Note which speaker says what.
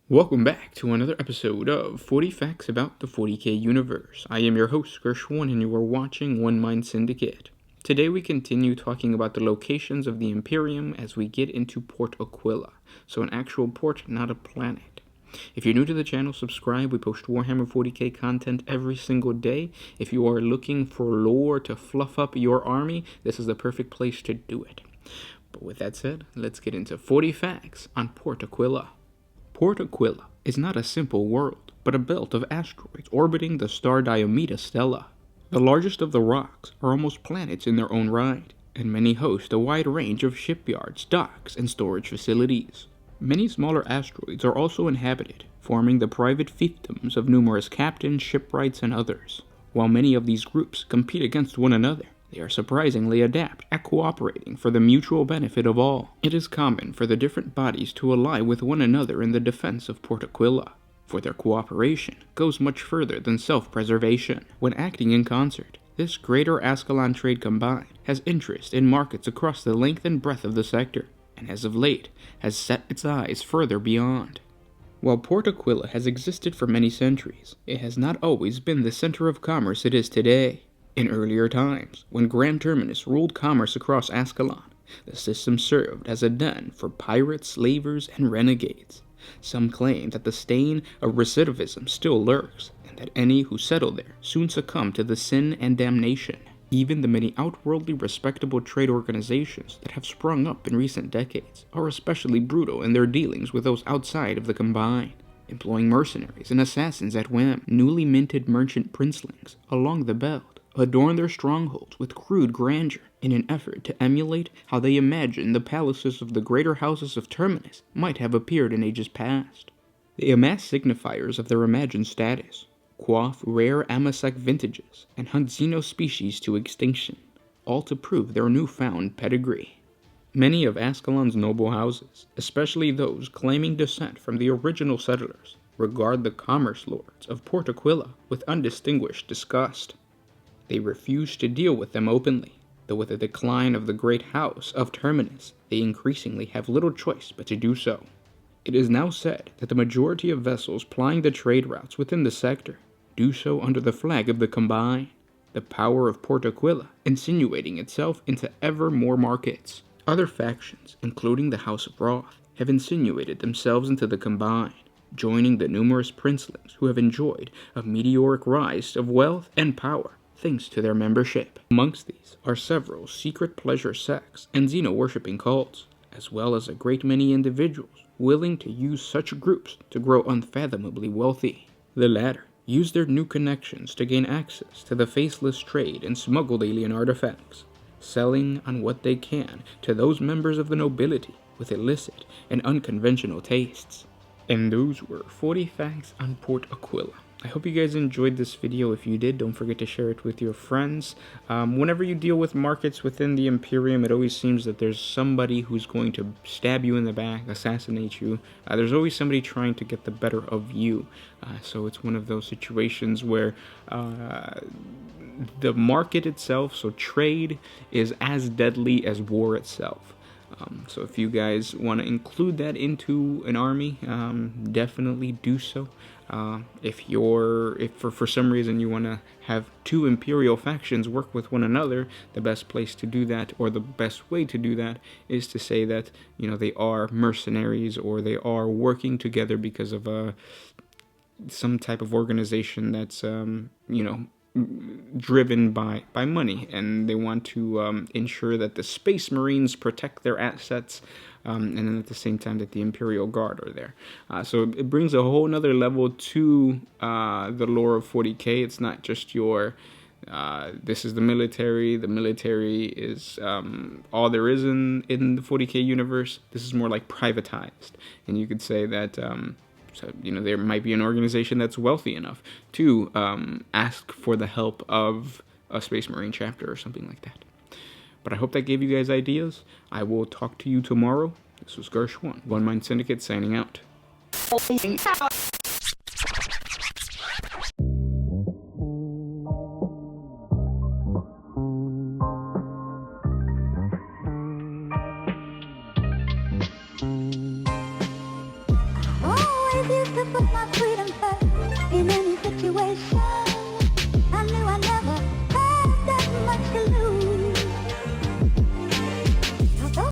Speaker 1: Welcome back to another episode of 40 Facts About the 40K Universe. I am your host, Gershwin, and you are watching One Mind Syndicate. Today we continue talking about the locations of the Imperium as we get into Port Aquila. So an actual port, not a planet. If you're new to the channel, subscribe. We post Warhammer 40K content every single day. If you are looking for lore to fluff up your army, this is the perfect place to do it. But with that said, let's get into 40 facts on Port Aquila. Port Aquila is not a simple world, but a belt of asteroids orbiting the star Diomeda Stella. The largest of the rocks are almost planets in their own right, and many host a wide range of shipyards, docks, and storage facilities. Many smaller asteroids are also inhabited, forming the private fiefdoms of numerous captains, shipwrights, and others. While many of these groups compete against one another, they are surprisingly adept at cooperating for the mutual benefit of all. It is common for the different bodies to ally with one another in the defense of Port Aquila, for their cooperation goes much further than self-preservation. When acting in concert, this greater Ascalon trade combined has interest in markets across the length and breadth of the sector, and as of late has set its eyes further beyond. While Port Aquila has existed for many centuries, it has not always been the center of commerce it is today. In earlier times, when Grand Terminus ruled commerce across Ascalon, the system served as a den for pirates, slavers, and renegades. Some claim that the stain of recidivism still lurks, and that any who settle there soon succumb to the sin and damnation. Even the many outwardly respectable trade organizations that have sprung up in recent decades are especially brutal in their dealings with those outside of the Combine, employing mercenaries and assassins at whim. Newly minted merchant princelings along the belt adorn their strongholds with crude grandeur in an effort to emulate how they imagine the palaces of the greater houses of Terminus might have appeared in ages past. They amass signifiers of their imagined status, quaff rare Amasek vintages, and hunt Xeno species to extinction, all to prove their newfound pedigree. Many of Ascalon's noble houses, especially those claiming descent from the original settlers, regard the commerce lords of Port Aquila with undistinguished disgust. They refuse to deal with them openly, though with the decline of the great house of Terminus, they increasingly have little choice but to do so. It is now said that the majority of vessels plying the trade routes within the sector do so under the flag of the Combine, the power of Port Aquila insinuating itself into ever more markets. Other factions, including the House of Roth, have insinuated themselves into the Combine, joining the numerous princelings who have enjoyed a meteoric rise of wealth and power thanks to their membership. Amongst these are several secret pleasure sects and Xeno-worshipping cults, as well as a great many individuals willing to use such groups to grow unfathomably wealthy. The latter use their new connections to gain access to the faceless trade and smuggled alien artifacts, selling on what they can to those members of the nobility with illicit and unconventional tastes. And those were 40 facts on Port Aquila. I hope you guys enjoyed this video. If you did, don't forget to share it with your friends. Whenever you deal with markets within the Imperium, it always seems that there's somebody who's going to stab you in the back, assassinate you. There's always somebody trying to get the better of you. So it's one of those situations where the market itself, so trade, is as deadly as war itself. So if you guys want to include that into an army, definitely do so. If for some reason you want to have two imperial factions work with one another, the best place to do that, or the best way to do that, is to say that, you know, they are mercenaries or they are working together because of some type of organization that's driven by money, and they want to ensure that the Space Marines protect their assets, and then at the same time that the Imperial Guard are there. So it brings a whole nother level to the lore of 40K. It's not just your this is the military. The military is all there is in the 40K universe. This is more like privatized, and you could say that so, you know, there might be an organization that's wealthy enough to ask for the help of a Space Marine chapter or something like that. But I hope that gave you guys ideas. I will talk to you tomorrow. This was Gershwin, One Mind Syndicate, signing out.
Speaker 2: Oh, if you put my